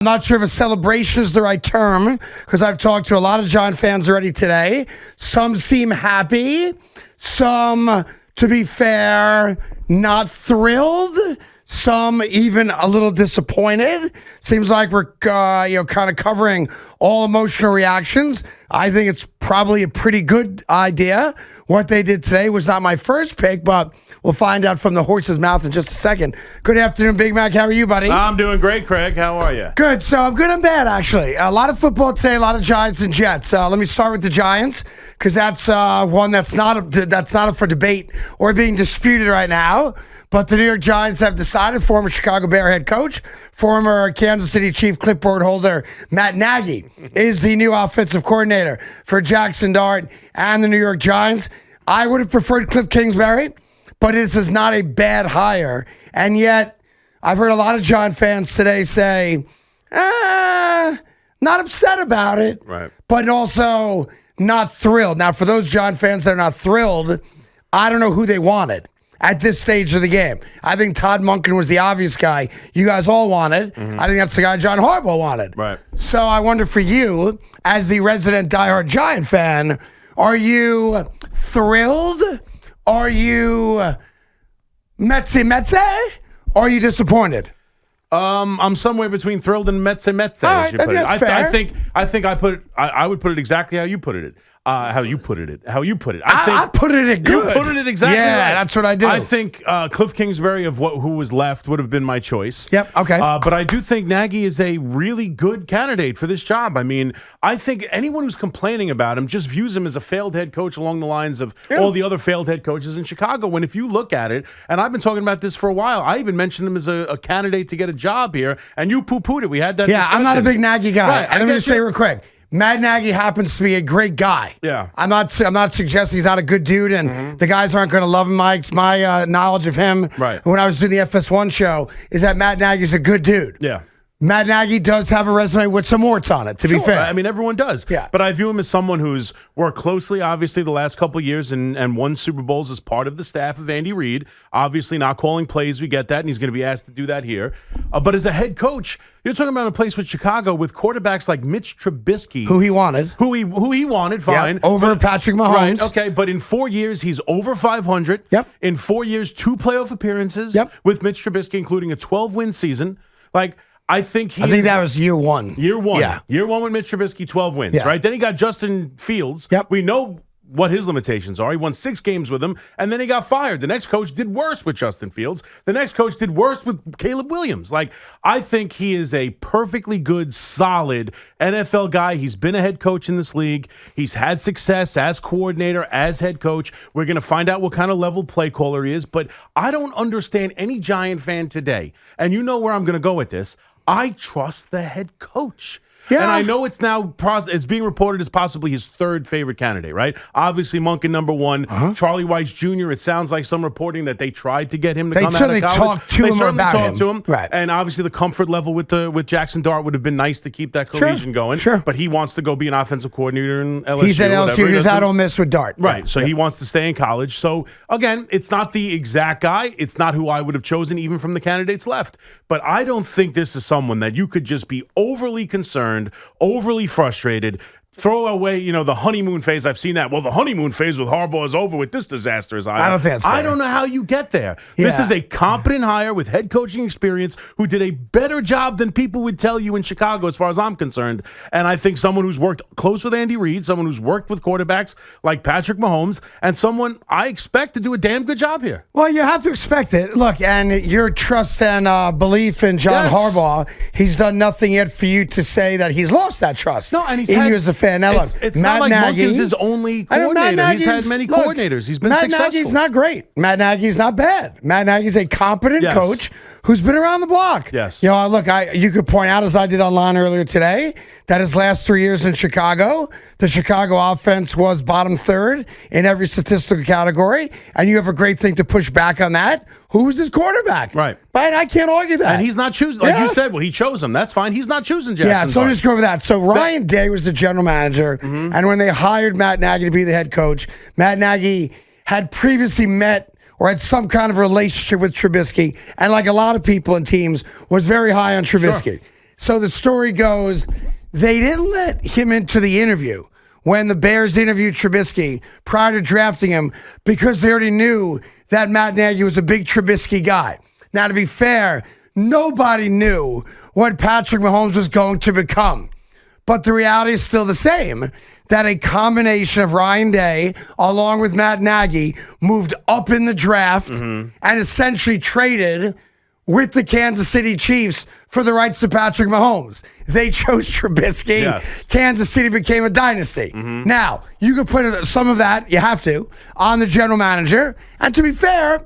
I'm not sure if a celebration is the right term because I've talked to a lot of Giant fans already today. Some seem happy. Some, to be fair, not thrilled. Some even a little disappointed. Seems like we're kind of covering all emotional reactions. I think it's probably a pretty good idea. What they did today was not my first pick, but we'll find out from the horse's mouth in just a second. Good afternoon, Big Mac. How are you, buddy? I'm doing great, Craig. How are you? Good. So I'm good and bad, actually. A lot of football today, a lot of Giants and Jets. Let me start with the Giants because that's one that's not up for debate or being disputed right now. But the New York Giants have decided former Chicago Bear head coach, former Kansas City Chief clipboard holder Matt Nagy is the new offensive coordinator for Jaxson Dart and the New York Giants. I would have preferred Cliff Kingsbury, but this is not a bad hire. And yet, I've heard a lot of Giant fans today say, not upset about it, right, but also not thrilled. Now, for those Giant fans that are not thrilled, I don't know who they wanted at this stage of the game. I think Todd Monken was the obvious guy you guys all wanted. I think that's the guy John Harbaugh wanted. Right. So I wonder for you, as the resident diehard Giant fan, are you thrilled? Are you Metse? Or are you disappointed? I'm somewhere between thrilled and Metse. All right, that's fair. I would put it exactly how you put it. How you put it. I put it good. You put it exactly right. Yeah, that's what I do. I think Cliff Kingsbury who was left would have been my choice. Yep, okay. But I do think Nagy is a really good candidate for this job. I mean, I think anyone who's complaining about him just views him as a failed head coach along the lines of all the other failed head coaches in Chicago. When if you look at it, and I've been talking about this for a while, I even mentioned him as a candidate to get a job here, and you poo-pooed it. We had that discussion. I'm not a big Nagy guy. Right, Let me just say real quick. Matt Nagy happens to be a great guy. Yeah, I'm not suggesting he's not a good dude, and the guys aren't going to love him. My knowledge of him, right, when I was doing the FS1 show, is that Matt Nagy's a good dude. Yeah. Matt Nagy does have a resume with some warts on it, to be fair. I mean, everyone does. Yeah. But I view him as someone who's worked closely, obviously, the last couple of years and won Super Bowls as part of the staff of Andy Reid. Obviously, not calling plays, we get that, and he's going to be asked to do that here. But as a head coach, you're talking about a place with Chicago with quarterbacks like Mitch Trubisky. Who he wanted. Who he wanted, fine. Yep, over Patrick Mahomes. Right, okay, but in 4 years, he's over 500. Yep. In 4 years, 2 playoff appearances with Mitch Trubisky, including a 12-win season. I think that was year one. Year one. Yeah. Year one with Mitch Trubisky, 12 wins, right? Then he got Justin Fields. Yep. We know what his limitations are. He won 6 games with him, and then he got fired. The next coach did worse with Justin Fields. The next coach did worse with Caleb Williams. I think he is a perfectly good, solid NFL guy. He's been a head coach in this league. He's had success as coordinator, as head coach. We're going to find out what kind of level play caller he is, but I don't understand any Giant fan today, and you know where I'm going to go with this. I trust the head coach. Yeah. And I know it's now it's being reported as possibly his 3rd favorite candidate, right? Obviously, Monken number 1. Charlie Weis Jr., it sounds like some reporting that they tried to get him to come out of college. They certainly talked to him. Right. And obviously the comfort level with Jaxson Dart would have been nice to keep that cohesion going. Sure. But he wants to go be an offensive coordinator in LSU. He's at LSU. He's out Ole Miss with Dart. Right. So he wants to stay in college. So, again, it's not the exact guy. It's not who I would have chosen even from the candidates left. But I don't think this is someone that you could just be overly concerned, overly frustrated, throw away, the honeymoon phase. I've seen that. Well, the honeymoon phase with Harbaugh is over with this disaster. I don't think that's fair. I don't know how you get there. Yeah. This is a competent hire with head coaching experience who did a better job than people would tell you in Chicago, as far as I'm concerned. And I think someone who's worked close with Andy Reid, someone who's worked with quarterbacks like Patrick Mahomes, and someone I expect to do a damn good job here. Well, you have to expect it. Look, and your trust and belief in John Harbaugh, he's done nothing yet for you to say that he's lost that trust. No, and he's in you as a fan. Now, look, it's Matt not like Nagy, Monken's his only coordinator. He's had many coordinators. He's been successful. Matt Nagy's not great. Matt Nagy's not bad. Matt Nagy's a competent coach who's been around the block. Yes. Look, you could point out, as I did online earlier today, that his last 3 years in Chicago, the Chicago offense was bottom 3rd in every statistical category, and you have a great thing to push back on that. Who's his quarterback? Right. But I can't argue that. And he's not choosing, like you said, well, he chose him. That's fine. He's not choosing Jaxson. Yeah, so just go over that. So Ryan Day was the general manager, and when they hired Matt Nagy to be the head coach, Matt Nagy had previously met or had some kind of relationship with Trubisky, and like a lot of people and teams, was very high on Trubisky. Sure. So the story goes, they didn't let him into the interview when the Bears interviewed Trubisky prior to drafting him because they already knew that Matt Nagy was a big Trubisky guy. Now, to be fair, nobody knew what Patrick Mahomes was going to become. But the reality is still the same, that a combination of Ryan Day along with Matt Nagy moved up in the draft and essentially traded with the Kansas City Chiefs for the rights to Patrick Mahomes. They chose Trubisky. Yes. Kansas City became a dynasty. Now, you could put some of that, you have to, on the general manager. And to be fair,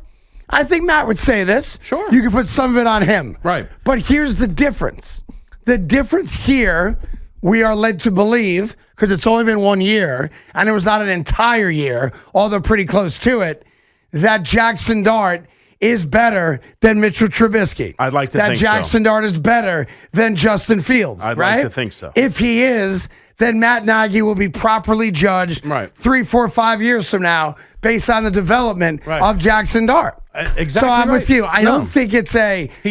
I think Matt would say this. Sure. You could put some of it on him. Right. But here's the difference. The difference here, we are led to believe, because it's only been 1 year, and it was not an entire year, although pretty close to it, that Jaxson Dart is better than Mitchell Trubisky. I'd like to think so. That Jaxson Dart is better than Justin Fields. I'd right? like to think so. If he is, then Matt Nagy will be properly judged 3, 4, 5 years from now based on the development of Jaxson Dart. Exactly. So I'm right. with you. I don't think it's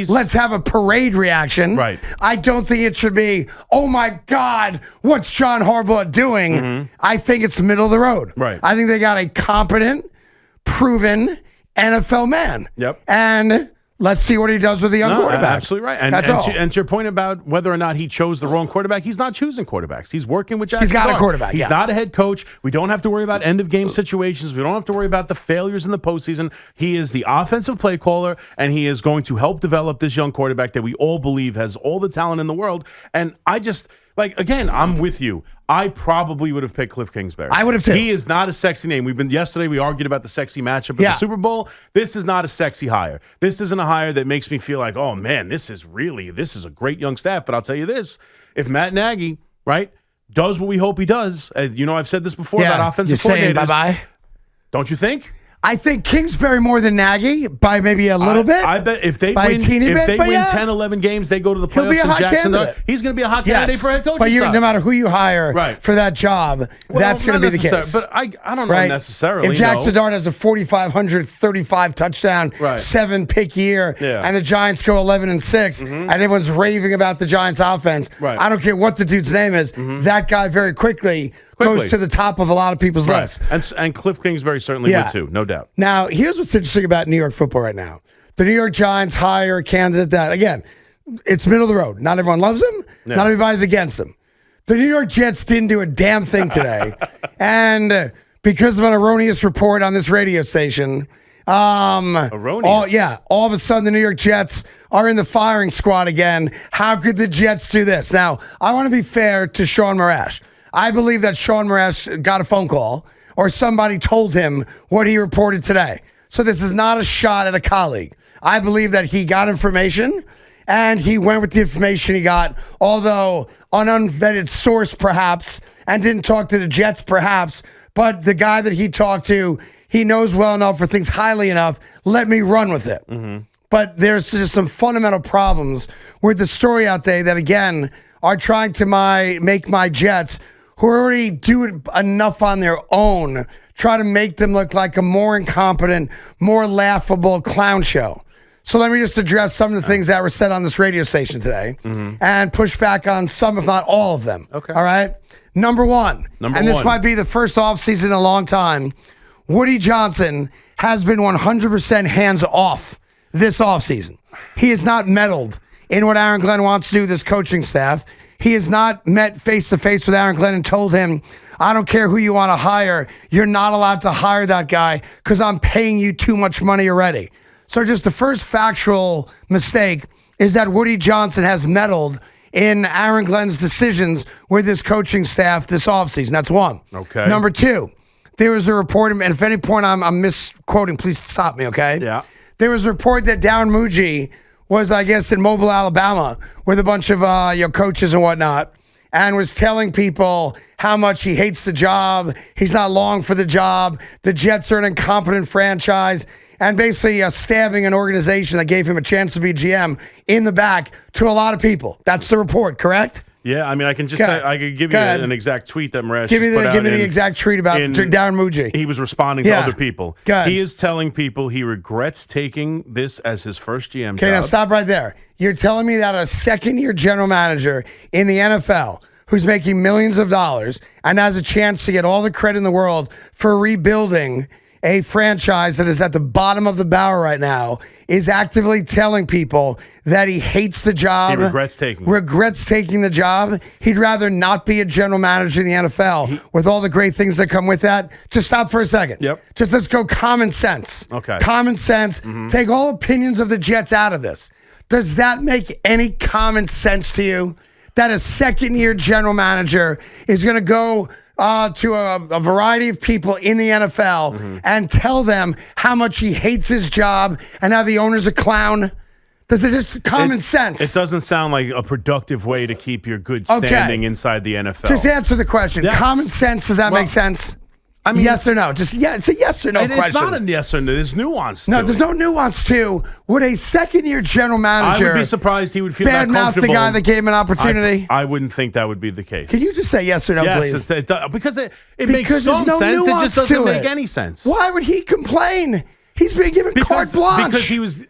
let's have a parade reaction. Right. I don't think it should be, oh my God, what's John Harbaugh doing? I think it's middle of the road. Right. I think they got a competent, proven NFL man. Yep. And let's see what he does with the young quarterback. Absolutely right. And, That's all. And to your point about whether or not he chose the wrong quarterback, he's not choosing quarterbacks. He's working with Jaxson He's got Dart. a quarterback. He's not a head coach. We don't have to worry about end-of-game situations. We don't have to worry about the failures in the postseason. He is the offensive play caller, and he is going to help develop this young quarterback that we all believe has all the talent in the world. And I just... again, I'm with you. I probably would have picked Cliff Kingsbury. I would have too. He is not a sexy name. Yesterday we argued about the sexy matchup at the Super Bowl. This is not a sexy hire. This isn't a hire that makes me feel like, oh man, this is a great young staff. But I'll tell you this: if Matt Nagy, does what we hope he does, I've said this before about offensive coordinators. Bye-bye. Don't you think? I think Kingsbury more than Nagy by maybe a little bit. I bet if they by win, a teeny if bit, they but win yeah. 10, 11 games, they go to the He'll be playoffs. a hot Jaxson candidate. Dart, he's going to be a hot candidate for head coaching. But spot. no matter who you hire for that job, that's going to be the case. But I don't know necessarily. If Jaxson Dart has a 4,535 touchdown, 7-pick year, and the Giants go 11-6, and everyone's raving about the Giants offense, I don't care what the dude's name is, that guy very quickly goes to the top of a lot of people's lists. And Cliff Kingsbury certainly would too, no doubt. Now, here's what's interesting about New York football right now. The New York Giants hire a candidate that, again, it's middle of the road. Not everyone loves him. Not everybody's against him. The New York Jets didn't do a damn thing today. And because of an erroneous report on this radio station, erroneous? All of a sudden the New York Jets are in the firing squad again. How could the Jets do this? Now, I want to be fair to Sean Marash. I believe that Sean Marash got a phone call or somebody told him what he reported today. So this is not a shot at a colleague. I believe that he got information and he went with the information he got, although an unvetted source perhaps, and didn't talk to the Jets perhaps, but the guy that he talked to, he knows well enough or thinks highly enough, let me run with it. But there's just some fundamental problems with the story out there that, again, are trying to make my Jets, who already do enough on their own, try to make them look like a more incompetent, more laughable clown show. So let me just address some of the things that were said on this radio station today and push back on some, if not all of them. Okay. All right? Number one, this might be the first offseason in a long time, Woody Johnson has been 100% hands off this offseason. He has not meddled in what Aaron Glenn wants to do with this coaching staff. He has not met face-to-face with Aaron Glenn and told him, I don't care who you want to hire. You're not allowed to hire that guy because I'm paying you too much money already. So just the first factual mistake is that Woody Johnson has meddled in Aaron Glenn's decisions with his coaching staff this offseason. That's one. Okay. Number two, there was a report, and if at any point I'm misquoting, please stop me, okay? Yeah. There was a report that Darren Muji was, I guess, in Mobile, Alabama, with a bunch of coaches and whatnot, and was telling people how much he hates the job, he's not long for the job, the Jets are an incompetent franchise, and basically stabbing an organization that gave him a chance to be GM in the back to a lot of people. That's the report, correct? Yeah, I mean, I can just say, I could give you an exact tweet that Maresh give me put out the exact tweet about Darren Muji. He was responding to other people. He is telling people he regrets taking this as his first GM job. Okay, now stop right there. You're telling me that a second-year general manager in the NFL who's making millions of dollars and has a chance to get all the credit in the world for rebuilding a franchise that is at the bottom of the barrel right now is actively telling people that he hates the job. He regrets taking the job. He'd rather not be a general manager in the NFL with all the great things that come with that. Just stop for a second. Yep. Just let's go common sense. Okay. Common sense. Take all opinions of the Jets out of this. Does that make any common sense to you? That a second-year general manager is going to go to a variety of people in the NFL and tell them how much he hates his job and how the owner's a clown? Does it just common sense? It doesn't sound like a productive way to keep your good standing inside the NFL. Just answer the question. Yes. Common sense, does that make sense? I mean, yes or no? It's a yes or no question. It's not a yes or no. There's nuance to it. No, there's no nuance to would a second-year general manager. I would be surprised he would feel that comfortable. Badmouth the guy that gave him an opportunity. I wouldn't think that would be the case. Can you just say yes or no, please? Because it makes some sense. It just doesn't make any sense. Why would he complain? He's being given carte blanche. Because he was.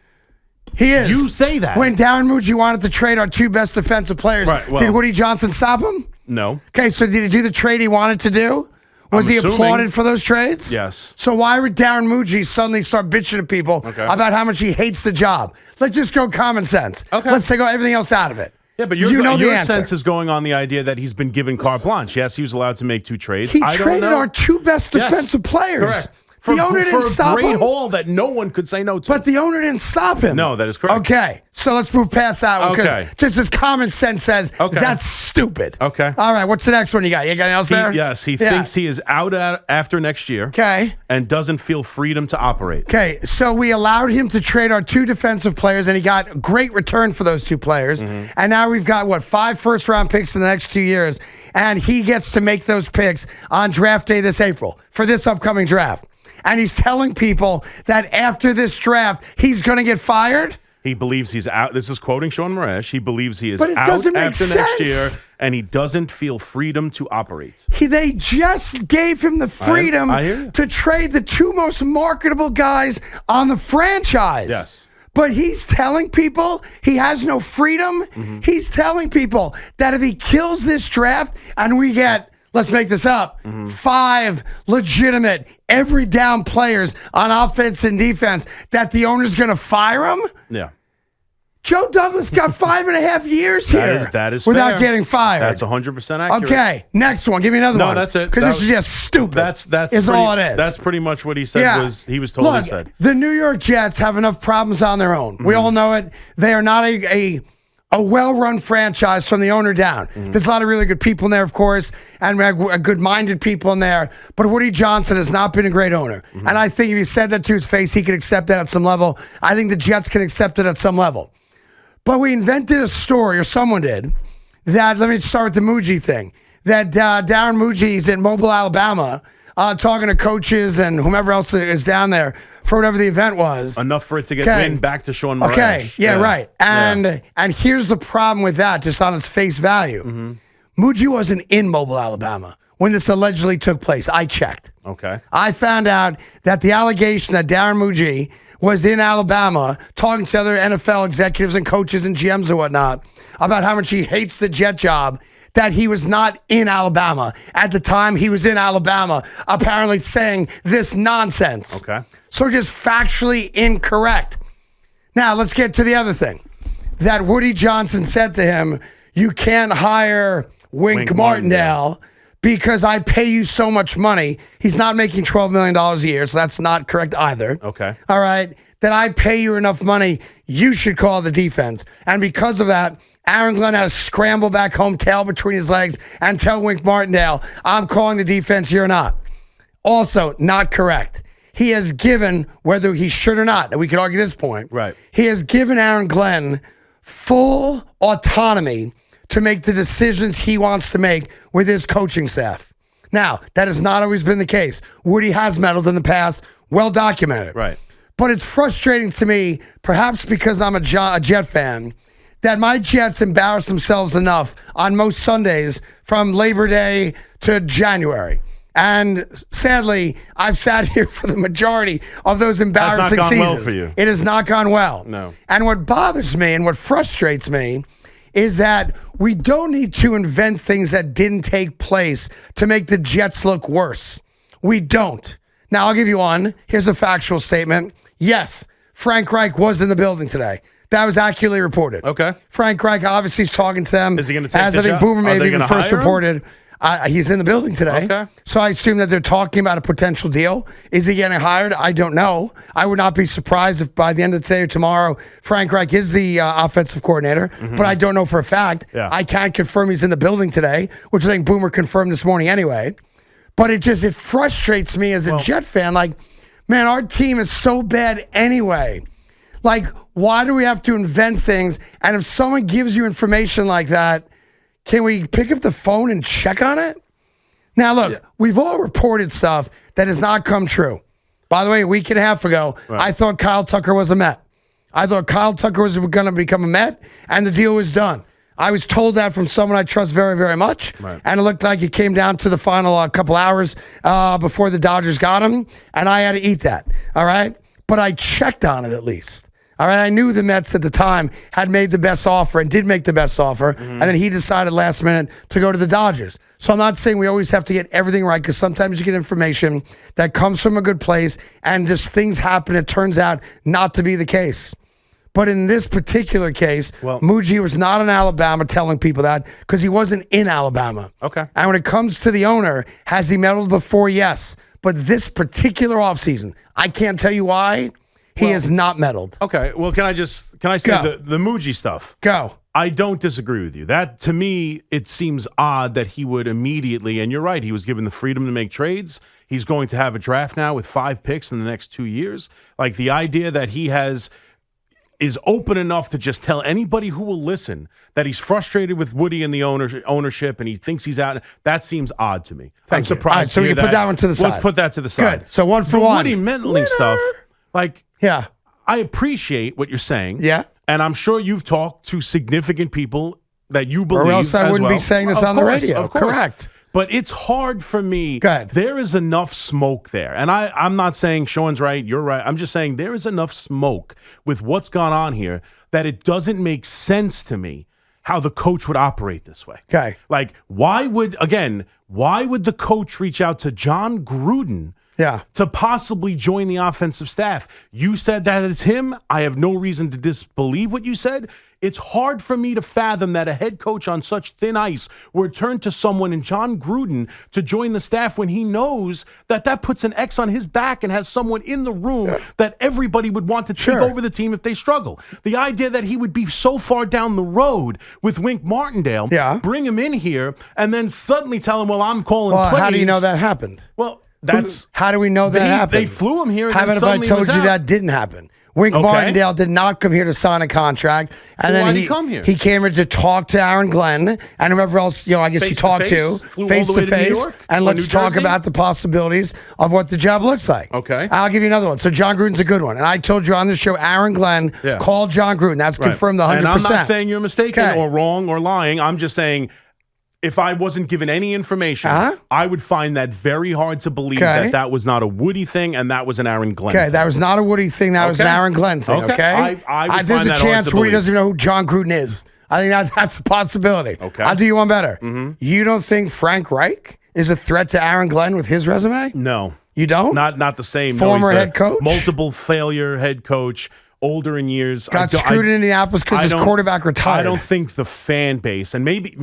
He is. You say that. When Darren Muji wanted to trade our two best defensive players, did Woody Johnson stop him? No. Okay, so did he do the trade he wanted to do? Was he applauded for those trades? Yes. So why would Darren Muji suddenly start bitching to people about how much he hates the job? Let's just go common sense. Okay. Let's take everything else out of it. Yeah, but your sense is going on the idea that he's been given carte blanche. Yes, he was allowed to make two trades. He traded our two best defensive players. Correct. The owner didn't stop him. For a great haul that no one could say no to. But the owner didn't stop him. No, that is correct. Okay, so let's move past that one because just as common sense says, that's stupid. Okay. All right, what's the next one you got? You got anything else there? Yes, he thinks he is out after next year. Okay. And doesn't feel freedom to operate. Okay, so we allowed him to trade our two defensive players, and he got great return for those two players. And now we've got, 5 first-round picks in the next 2 years, and he gets to make those picks on draft day this April for this upcoming draft. And he's telling people that after this draft, he's going to get fired? He believes he's out. This is quoting Sean Maresh. He believes he is out after next year, and he doesn't feel freedom to operate. They just gave him the freedom to trade the two most marketable guys on the franchise. Yes. But he's telling people he has no freedom. He's telling people that if he kills this draft and we get... Let's make this up. 5 legitimate, every down players on offense and defense that the owner's going to fire him? Yeah. Joe Douglas got 5.5 years here. That is without fair. getting fired. That's 100% accurate. Okay, next one. Give me another one. No, that's it. Because this is just stupid. That's all it is. That's pretty much what he said. He was told he said. The New York Jets have enough problems on their own. We all know it. They are not a well-run franchise from the owner down. There's a lot of really good people in there, of course, and we have good-minded people in there. But Woody Johnson has not been a great owner. And I think if he said that to his face, he could accept that at some level. I think the Jets can accept it at some level. But we invented a story, or someone did, that, let me start with the Muji thing, that Darren Muji is in Mobile, Alabama, talking to coaches and whomever else is down there for whatever the event was. Enough for it to get wind back to Sean Maresh. Okay, right. And here's the problem with that, just on its face value. Muji wasn't in Mobile, Alabama when this allegedly took place. I checked. Okay. I found out that the allegation that Darren Muji was in Alabama talking to other NFL executives and coaches and GMs and whatnot about how much he hates the Jet job, that he was not in Alabama. At the time he was in Alabama, apparently saying this nonsense. Okay. So just factually incorrect. Now, let's get to the other thing. That Woody Johnson said to him, you can't hire Wink Martindale because I pay you so much money. He's not making $12 million a year, so that's not correct either. Okay. All right. That I pay you enough money, you should call the defense. And because of that, Aaron Glenn had to scramble back home, tail between his legs, and tell Wink Martindale, I'm calling the defense, you're not. Also, not correct. He has given, whether he should or not, and we could argue this point, right? He has given Aaron Glenn full autonomy to make the decisions he wants to make with his coaching staff. Now, that has not always been the case. Woody has meddled in the past, well documented. Right. But it's frustrating to me, perhaps because I'm a Jet fan, that my Jets embarrass themselves enough on most Sundays from Labor Day to January. And sadly, I've sat here for the majority of those embarrassing not gone seasons. well for you. It has not gone well. No. And what bothers me and what frustrates me is that we don't need to invent things that didn't take place to make the Jets look worse. We don't. Now, I'll give you one. Here's a factual statement. Yes, Frank Reich was in the building today. That was accurately reported. Okay. Frank Reich obviously is talking to them. Is he going to take as the I think job? Boomer Are maybe they even gonna first hire him? reported. He's in the building today. Okay. So I assume that they're talking about a potential deal. Is he getting hired? I don't know. I would not be surprised if by the end of today or tomorrow, Frank Reich is the offensive coordinator, but I don't know for a fact. Yeah. I can't confirm he's in the building today, which I think Boomer confirmed this morning anyway. But it frustrates me as a Jet fan. Like, man, our team is so bad anyway. Like, why do we have to invent things? And if someone gives you information like that, can we pick up the phone and check on it? Now, look, we've all reported stuff that has not come true. By the way, a week and a half ago, I thought Kyle Tucker was a Met. I thought Kyle Tucker was going to become a Met, and the deal was done. I was told that from someone I trust very, very much, and it looked like it came down to the final couple hours before the Dodgers got him, and I had to eat that, all right? But I checked on it at least. All right, I knew the Mets at the time had made the best offer and did make the best offer, and then he decided last minute to go to the Dodgers. So I'm not saying we always have to get everything right, because sometimes you get information that comes from a good place and just things happen. It turns out not to be the case. But in this particular case, Muji was not in Alabama telling people that because he wasn't in Alabama. Okay. And when it comes to the owner, has he meddled before? Yes. But this particular offseason, I can't tell you why. He has not meddled. Okay. Well, can I say the Muji stuff? Go. I don't disagree with you. That, to me, it seems odd that he would immediately, and you're right, he was given the freedom to make trades. He's going to have a draft now with 5 picks in the next 2 years. Like, the idea that he is open enough to just tell anybody who will listen that he's frustrated with Woody and the ownership and he thinks he's out, that seems odd to me. I'm surprised. All right, so we can put that one to the side. Let's put that to the side. Good. So one for the one. Woody meddling stuff, like, yeah, I appreciate what you're saying. Yeah. And I'm sure you've talked to significant people that you believe. Or else I wouldn't be saying this on the radio. Of course. Correct. But it's hard for me. Good. There is enough smoke there. And I'm not saying Sean's right, you're right. I'm just saying there is enough smoke with what's gone on here that it doesn't make sense to me how the coach would operate this way. Okay. Like, why would the coach reach out to John Gruden to possibly join the offensive staff? You said that it's him. I have no reason to disbelieve what you said. It's hard for me to fathom that a head coach on such thin ice would turn to someone in John Gruden to join the staff when he knows that puts an X on his back and has someone in the room that everybody would want to take over the team if they struggle. The idea that he would be so far down the road with Wink Martindale, bring him in here, and then suddenly tell him, well, I'm calling plays. How do you know that happened? Well, how do we know that happened? They flew him here. And how about if I told you that didn't happen? Wink Martindale did not come here to sign a contract, and then why did he come here? He came here to talk to Aaron Glenn and whoever else I guess he talked to face to face, and let's talk about the possibilities of what the job looks like. Okay, I'll give you another one. So John Gruden's a good one, and I told you on the show, Aaron Glenn called John Gruden. That's confirmed 100%. And I'm not saying you're mistaken or wrong or lying. I'm just saying, if I wasn't given any information, I would find that very hard to believe that was not a Woody thing and that was an Aaron Glenn thing. That was not a Woody thing. That was an Aaron Glenn thing, okay? I would there's find a that chance hard to Woody believe. doesn't even know who John Gruden is. I think that's a possibility. Okay. I'll do you one better. You don't think Frank Reich is a threat to Aaron Glenn with his resume? No. You don't? Not the same. Former head coach? Multiple failure head coach. Older in years. Got screwed in Indianapolis because his quarterback retired. I don't think the fan base, and maybe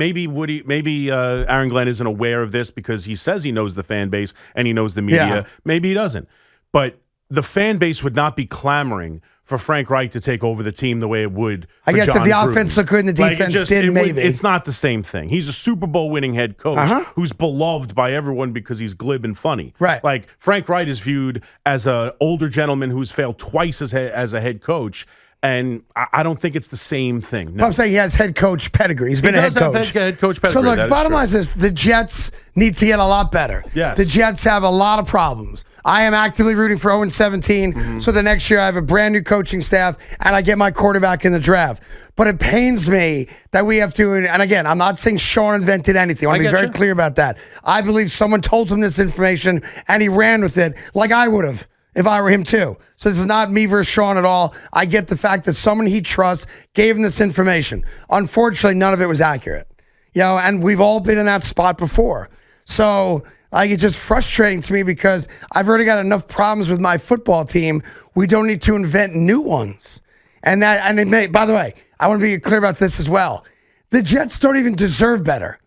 Aaron Glenn isn't aware of this because he says he knows the fan base and he knows the media. Yeah. Maybe he doesn't. But the fan base would not be clamoring for Frank Reich to take over the team the way it would for I guess John if the Gruden. offense looked good and the defense maybe. It's not the same thing. He's a Super Bowl winning head coach who's beloved by everyone because he's glib and funny. Right. Like, Frank Reich is viewed as an older gentleman who's failed twice as a head coach. And I don't think it's the same thing. No. I'm saying he has head coach pedigree. He's been a head coach. Head coach pedigree. So look, bottom line is this: the Jets need to get a lot better. Yes. The Jets have a lot of problems. I am actively rooting for 0-17. So the next year I have a brand new coaching staff and I get my quarterback in the draft. But it pains me that we have to, and again, I'm not saying Sean invented anything. I want to be very clear about that. I believe someone told him this information and he ran with it like I would have if I were him too. So this is not me versus Sean at all. I get the fact that someone he trusts gave him this information. Unfortunately, none of it was accurate. And we've all been in that spot before. So it's just frustrating to me because I've already got enough problems with my football team. We don't need to invent new ones. And it may, by the way, I want to be clear about this as well. The Jets don't even deserve better.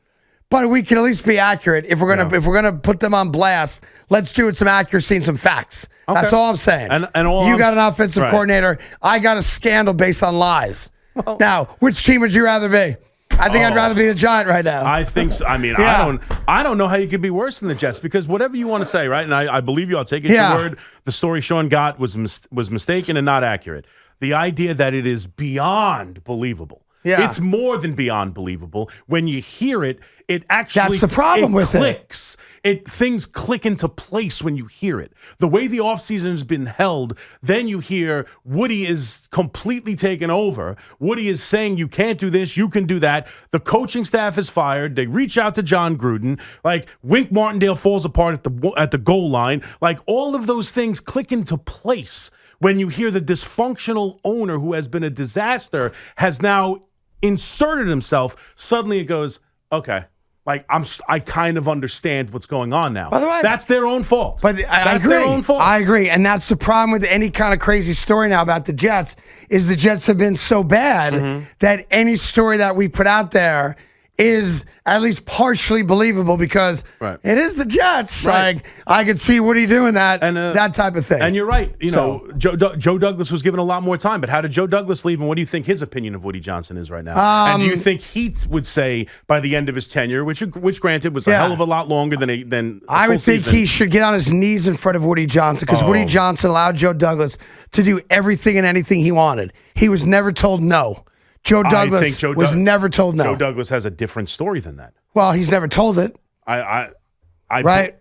But we can at least be accurate. If we're gonna put them on blast, let's do it with some accuracy and some facts. Okay. That's all I'm saying. And you got an offensive coordinator. I got a scandal based on lies. Well, now, which team would you rather be? I think I'd rather be the Giant right now. I think so. I mean, I don't know how you could be worse than the Jets because whatever you want to say, right? And I believe you. I'll take it to your word. The story Sean got was mistaken and not accurate. The idea that it is beyond believable. Yeah. It's more than beyond believable. When you hear it, it actually that's the problem with clicks. Things click into place when you hear it. The way the offseason has been held, then you hear Woody is completely taken over. Woody is saying you can't do this, you can do that. The coaching staff is fired. They reach out to John Gruden. Like Wink Martindale falls apart at the goal line. Like all of those things click into place when you hear the dysfunctional owner who has been a disaster has now inserted himself. Suddenly it goes, okay. Like I kind of understand what's going on now. By the way, that's their own fault. But I agree. Their own fault. I agree, and that's the problem with any kind of crazy story now about the Jets is the Jets have been so bad that any story that we put out there is at least partially believable because it is the Jets. Right. Like I could see Woody doing that, and that type of thing. And you're right. Joe Douglas was given a lot more time. But how did Joe Douglas leave? And what do you think his opinion of Woody Johnson is right now? And do you think he would say by the end of his tenure, which granted was a hell of a lot longer than I would think he should get on his knees in front of Woody Johnson because Woody Johnson allowed Joe Douglas to do everything and anything he wanted. He was never told no. Joe Douglas was never told no. Joe Douglas has a different story than that. Well, he's never told it. Right?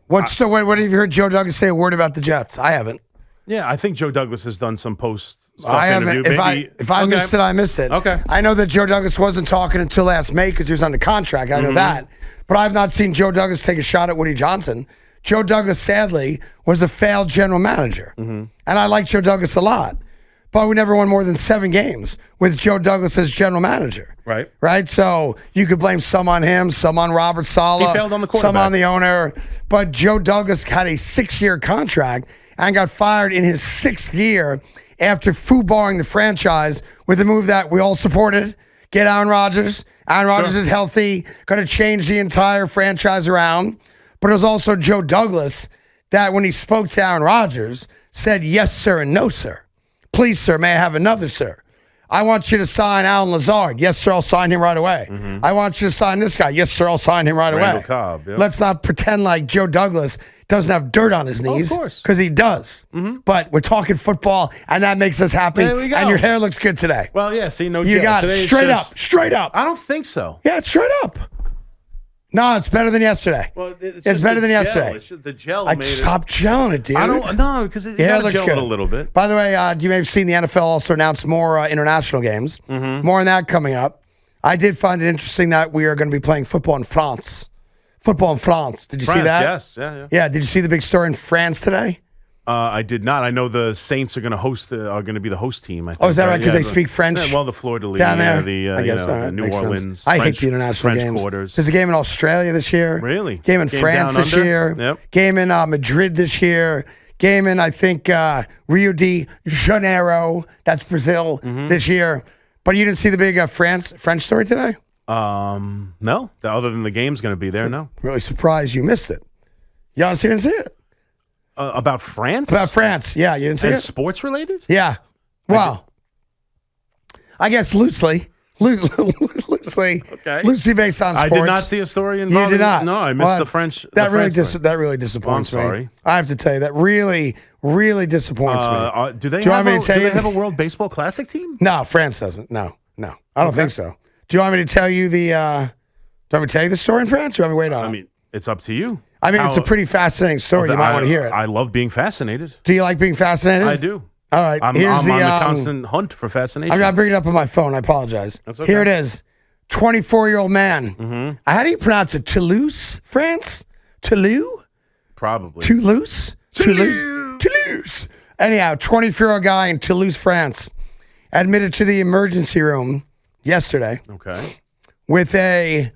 What have you heard Joe Douglas say a word about the Jets? I haven't. Yeah, I think Joe Douglas has done some post-stuff I haven't. interview. If I missed it, I missed it. Okay. I know that Joe Douglas wasn't talking until last May because he was under contract. I know that. But I've not seen Joe Douglas take a shot at Woody Johnson. Joe Douglas, sadly, was a failed general manager. And I like Joe Douglas a lot. But we never won more than 7 games with Joe Douglas as general manager. Right? So you could blame some on him, some on Robert Saleh. He failed on the quarterback. Some on the owner. But Joe Douglas had a 6-year contract and got fired in his 6th year after fooballing the franchise with a move that we all supported. Get Aaron Rodgers. Aaron Rodgers is healthy, going to change the entire franchise around. But it was also Joe Douglas that when he spoke to Aaron Rodgers said yes, sir, and no, sir. Please, sir, may I have another, sir? I want you to sign Alan Lazard. Yes, sir, I'll sign him right away. I want you to sign this guy. Yes, sir, I'll sign him right Randall away. Cobb, yep. Let's not pretend like Joe Douglas doesn't have dirt on his knees. Of course. Because he does. But we're talking football, and that makes us happy. There we go. And your hair looks good today. Well, yeah, see, no You gel. got it. Straight up. Straight up. I don't think so. Yeah, it's straight up. No, it's better than yesterday. Well, it's better than yesterday. It's just the gel I made it. stopped gelling it, dude. I don't know because it got looks gelled good a little bit. By the way, you may have seen the NFL also announced more international games. More on that coming up. I did find it interesting that we are going to be playing football in France. Football in France. Did you see that? Yes. Yeah. Yeah. Did you see the big story in France today? I did not. I know the Saints are going to be the host team. I think, is that right? Because they speak French. Yeah, well, the Fleur de Lis, down there. I guess the New Orleans. I hate the international French games. Quarters. There's a game in Australia this year. Really? Game in France this year. Yep. Game in Madrid this year. Game in I think Rio de Janeiro. That's Brazil this year. But you didn't see the big French story today? No. Other than the game's going to be there. No. Really surprised you missed it. You honestly didn't see it. About France? About France, yeah. You didn't see it? Sports related? Yeah. Well, I guess loosely. Loosely. Okay. Loosely based on sports. I did not see a story involving. You did not? No, I missed the French. That really disappoints I'm sorry. me. I have to tell you, that really, really disappoints me. Do they have a World Baseball Classic team? No, France doesn't. No. I don't think so. Do you want me to tell you the story in France, or do you want me to wait on it? It's up to you. I mean, it's a pretty fascinating story. You might want to hear it. I love being fascinated. Do you like being fascinated? I do. All right. I'm on the constant hunt for fascination. I'm not bringing it up on my phone. I apologize. That's okay. Here it is. 24-year-old man. Mm-hmm. How do you pronounce it? Toulouse, France? Toulouse? Probably. Toulouse? Toulouse. Anyhow, 24-year-old guy in Toulouse, France, admitted to the emergency room yesterday. Okay. With a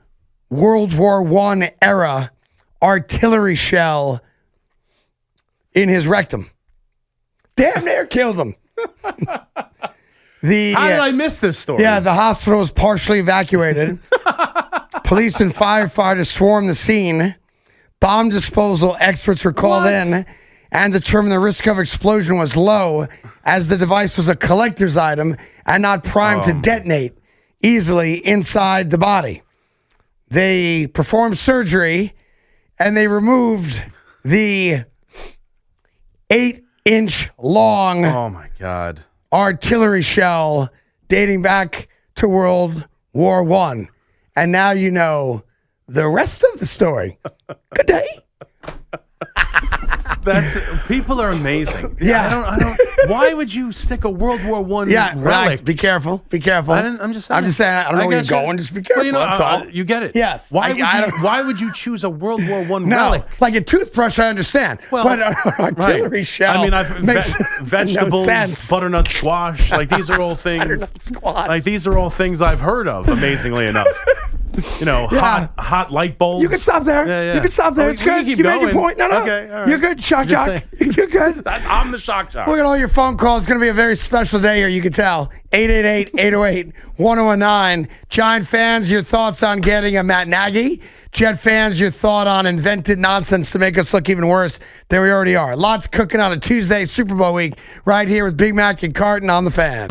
World War I era artillery shell in his rectum. Damn near killed him. How did I miss this story? Yeah, the hospital was partially evacuated. Police and firefighters swarmed the scene. Bomb disposal experts were called in and determined the risk of explosion was low as the device was a collector's item and not primed to detonate easily inside the body. They performed surgery and they removed the 8-inch long Oh my God. artillery shell dating back to World War I. And now you know the rest of the story. Good day. People are amazing. Yeah. I don't. Why would you stick a World War I Yeah, relic? relax. Be careful. Be careful. I'm just saying. I don't know where you're going. Just be careful. Well, that's all. You get it. Yes. Why would you choose a World War I No, relic? like a toothbrush, I understand. Well, but an artillery shell. I mean, makes vegetables, no sense. butternut squash. Like these are all things. Butternut squash. Like these are all things I've heard of. Amazingly enough. Hot light bulbs. You can stop there. Yeah. You can stop there. It's good. You made your point. No. Okay, all right. You're good, Shock Jock. You're good. I'm the shock jock. Look at all your phone calls. It's going to be a very special day here. You can tell. 888-808-1019. Giant fans, your thoughts on getting a Matt Nagy. Jet fans, your thought on invented nonsense to make us look even worse than we already are. Lots cooking on a Tuesday, Super Bowl week, right here with Big Mac and Carton on the Fan.